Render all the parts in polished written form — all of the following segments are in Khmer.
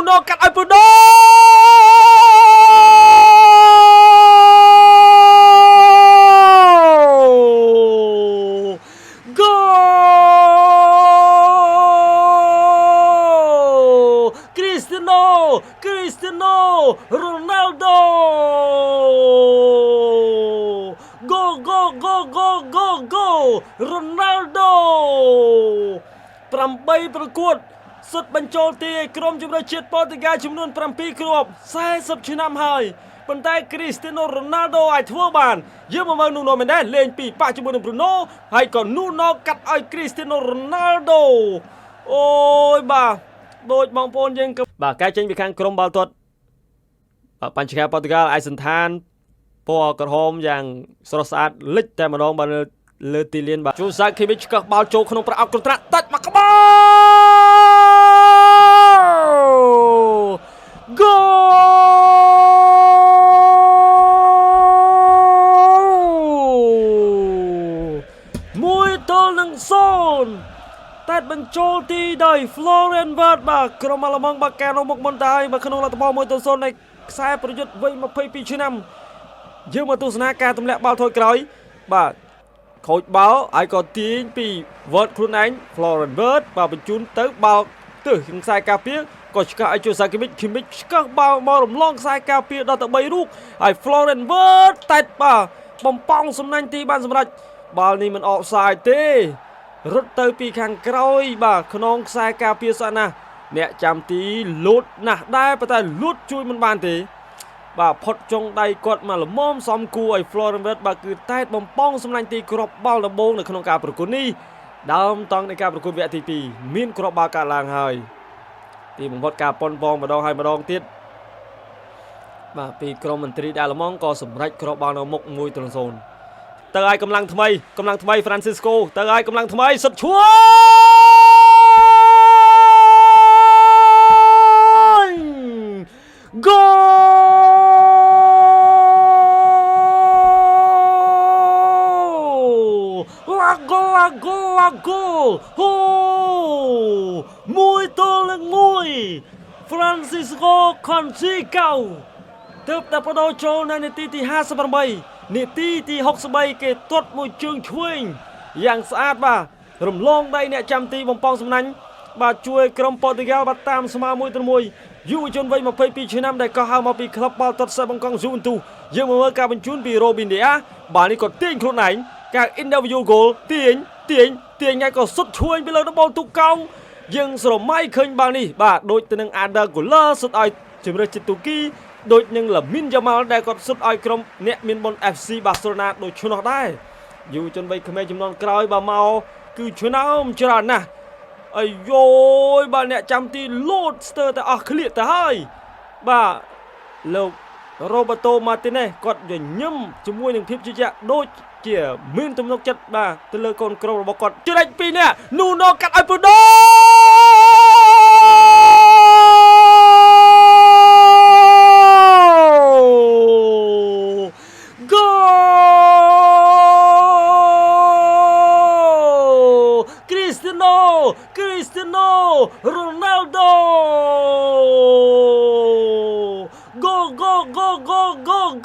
Nuno កាត់ឲ្យ Bruno Cristiano Ronaldo go Ronaldo 8ប្រកួតសុទ្ធបញ្ចូលទីឲ្យក្រុមជម្រើសជាតិប៉ូទុយហ្គាល់ចំនួន7គ្រាប់40ឆ្នាំហើយប៉ុន្តែ Cristiano Ronaldo អាចធ្វើបានយើងមកមើល Nuno Mendes លេងពីប៉ះជាមួយនឹង Bruno ហើយក៏ Nuno កាត់ឲ្យ Cristiano Ronaldo អូយបាទដូចបងប្អូនយើងបាទកែចេញពីខាងក្រុមបាល់ទាត់បញ្ចការប៉ូទុយហ្គាល់ឯកសណ្ឋានពណ៌ក្រហមយ៉ាងស្រស់ស្អាតលិចតែម្ដងបាទលើទីលានបាទ Joseph Kimmich ឆ្កឹះបាល់ចូលក្នុងប្រអប់កុនត្រាតាច់មកក្បាល តែបញ្ចូលទីដោយ Florian Wirtz បាទក្រុមអាល្លឺម៉ង់បាកានៅមុខមុនទៅហើយបាទក្នុងលទ្ធផល 1-0 នៃខ្សែប្រយុទ្ធវ័យ22ឆ្នាំយើងមកទស្សនាការទម្លាក់បាល់ថយក្រោយបាទខូចបាល់ហើយក៏ទាញពី Wirtz ខ្លួនឯង Florian Wirtz បាទបញ្ជូនទៅបាល់ទៅក្នុងខ្សែការពារក៏ឆ្កឹះឲ្យ Joseph Kimmich ឆ្កឹះបាល់មករំលងខ្សែការពារដល់ទៅ3រូបហើយ Florian Wirtz តែបាទបំប៉ង់សំណាញ់ទីបានសម្រេចបាល់នេះមិនអបសាយទេរត់ទៅពីខាងក្រោយបាទក្នុងខ្សែការពារស្អាតណាស់អ្នកចាំទីលូតណាស់ដែរប៉ុន្តែលូតជួយមិនបានទេបាទផុតចុងដៃគាត់មកល្មមសំគួរឲ្យ Florian Wirtz បាទគឺតែបំប៉ង់សំណាញ់ទីគ្រាប់បាល់ដំបូងនៅក្នុងការប្រកួតនេះដើមតង់នៃការប្រកួតវគ្គទី2មានគ្រាប់បាល់កើតឡើងហើយទីបំផុតការប៉ុនប៉ងម្ដងហើយម្ដងទៀតបាទពីក្រុមមន្ត្រីអាល្លឺម៉ង់ក៏សម្រេចគ្រាប់បាល់នៅមុខ 1-0 ទៅឲ្យកម្លាំងថ្មី Francisco ទៅឲ្យកម្លាំងថ្មីសុទ្ធឈួយ Gol ហូ1-1 Francisco Conceição ទើបតែបដូរចូលនៅនាទីទី58នាទីទី63គេទាត់មួយជើងឆ្វេងយ៉ាងស្អាតបាទរំលងដៃអ្នកចាំទីបំប៉ង់សំណាញ់បាទជួយក្រុមប៉ូទុយហ្គាល់បាទតាមស្មើ1-1យុវជនវ័យ22ឆ្នាំដែលក៏ហៅមកពីក្លឹបបាល់ទាត់សេបបង្កង់ Juventus យើងមកមើលការបញ្ជូនពី Robin Dias បាទនេះក៏ទាញខ្លួនឯងការ interview goal ទាញហើយក៏សុទ្ធឈួយពីលើដំបូលទូកោងយើងស្រមៃឃើញបាល់នេះបាទដូចទៅនឹង Arda Güler សុទ្ធឲ្យជំរឿសចិត្តទូគីដូចនឹង Lamine Yamal ដែលគាត់សុទ្ធឲ្យក្រុមអ្នកមានបុណ្យ FC Barcelona ដូចឆ្នោះដែរយុវជនវ័យក្មេងចំនួនក្រោយបាទមកគឺឆ្នើមច្រើនណាស់អាយយបាទអ្នកចាំទីលោតស្ទើរតែអស់ឃ្លៀកទៅហើយបាទលោក Roberto Martinez គាត់ញញឹមជាមួយនឹងភាពជឿជាក់ដូចជាមានទំនុកចិត្តបាទទៅលើកូនក្រុមរបស់គាត់ជ្រែកពីរនាក់ Nuno កាត់ឲ្យ Bruno Cristiano Ronaldo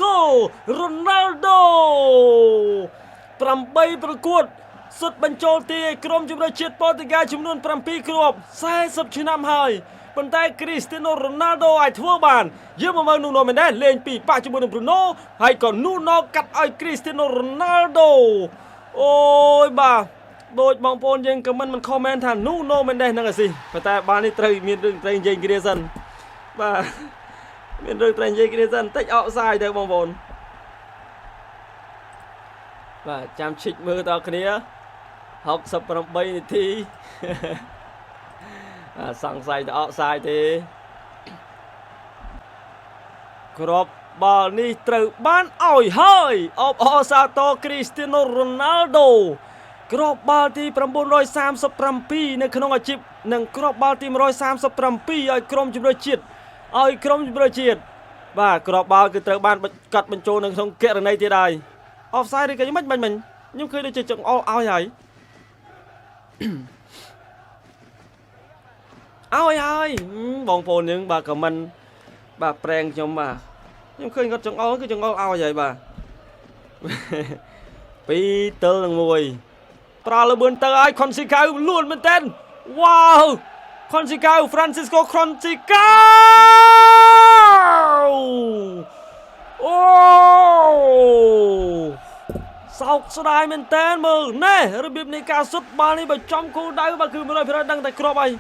go Ronaldo 8ប្រកួតសុទ្ធបញ្ចូលទីឲ្យក្រុមជម្រើសជាតិប៉ូទុយហ្គាល់ចំនួន7គ្រាប់40ឆ្នាំហើយប៉ុន្តែ Cristiano Ronaldo អាចធ្វើបានយើងមកមើល Nuno Mendes លេងពីប៉ះជាមួយនឹង Bruno ហើយក៏ Nuno កាត់ឲ្យ Cristiano Ronaldo អូយបាទដូចបងប្អូនយើងខមមិនខមមិនថា Nuno Mendes ហ្នឹងឯស៊ីប៉ុន្តែបាល់នេះត្រូវមានរឿងត្រូវនិយាយគ្នាសិនបាទមានរឿងត្រូវនិយាយគ្នាសិនតិចអកសាយទៅបងប្អូនបាទចាំឈិចមើលតើគ្នា68នាទីសង្ស័យតអកសាយទេគ្រាប់បាល់នេះត្រូវបានឲ្យហើយអបអរសាទរ Cristiano Ronaldo គ្រាប់បាល់ទី937នៅក្នុងអាជីពនិងគ្រាប់បាល់ទី137ឲ្យក្រុមជម្រើសជាតិបាទគ្រាប់បាល់គឺត្រូវបានកាត់បញ្ចូលនៅក្នុងគណនីទៀតហើយអបសាយឬក៏មិនខ្ញុំឃើញដូចជាចង្អុលឲ្យហើយ ឲ្យបងប្អូនយើងបាទខមមិនបាទប្រេងខ្ញុំបាទខ្ញុំឃើញគាត់ចង្អុលគឺចង្អុលឲ្យហើយបាទ2 ទល់នឹង 1ប្រើលឿនទៅឲ្យខុនស៊ីកៅលួនមែនតើវ៉ាវខុនស៊ីកៅ Francisco ខុនស៊ីកៅអូសោកស្ដាយមែនតើមើលណែរបៀបនៃការសុទ្ធបាល់នេះបើចំគោលដៅបាទគឺ 100% ដឹងតែគ្រាប់ហើយ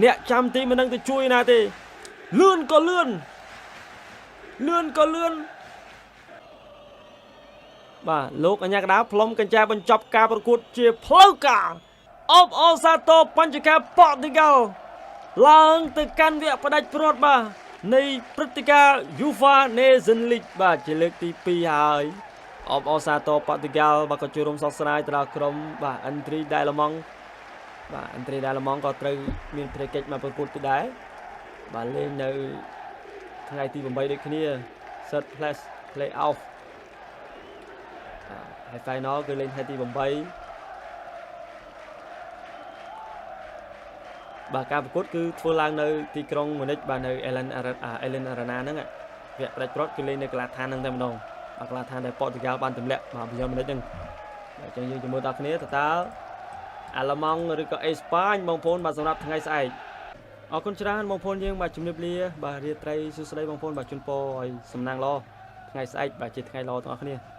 អ្នកចាំទីមិនដឹងទៅជួយណាទេលឿនក៏លឿនបាទលោកអញ្ញាកដាផ្លុំកញ្ចាបញ្ចប់ការប្រកួតជាផ្លូវការអបអូសាតូបញ្ចការប៉ូទុយហ្គាល់ឡើងទៅកាន់វគ្គផ្ដាច់ព្រាត់បាទនៃព្រឹត្តិការណ៍ UEFA Nations League បាទជាលើកទី 2 ហើយអបអូសាតូប៉ូទុយហ្គាល់បាទក៏ចូលរួមសោកស្ដាយទៅដល់ក្រុមបាទអិនត្រីដែលឡម៉ង់បាទអិនត្រីដែលឡម៉ង់ក៏ត្រូវមានភារកិច្ចមកប្រកួតទៀតដែរបាទលេងនៅថ្ងៃទី 8 ដូចគ្នា Third place play off ហើយ final គឺលេងថ្ងៃទី 8 បាទការប្រកួតគឺធ្វើឡើងនៅទីក្រុងម៉ូនិចបាទនៅ Allen Arena ហ្នឹងវគ្គផ្ដាច់ព្រាត់គឺលេងនៅកីឡាដ្ឋានហ្នឹងតែម្ដងបាទកីឡាដ្ឋានដែលប៉ូទុយហ្គាល់បានទម្លាក់បាទប៊ីយ៉នម៉ូនិចហ្នឹងអញ្ចឹងយើងជាមួយដល់គ្នាតើអាឡម៉ង់ឬក៏អេស្ប៉ាញបងប្អូនបាទសម្រាប់ថ្ងៃស្អែកអរគុណច្រើនបងប្អូនយើងបាទជំរាបលាបាទរាត្រីសួស្ដីបងប្អូនបាទជូនពរឲ្យសំណាងល្អថ្ងៃស្អែកបាទជាថ្ងៃល្អទាំងអស់គ្នា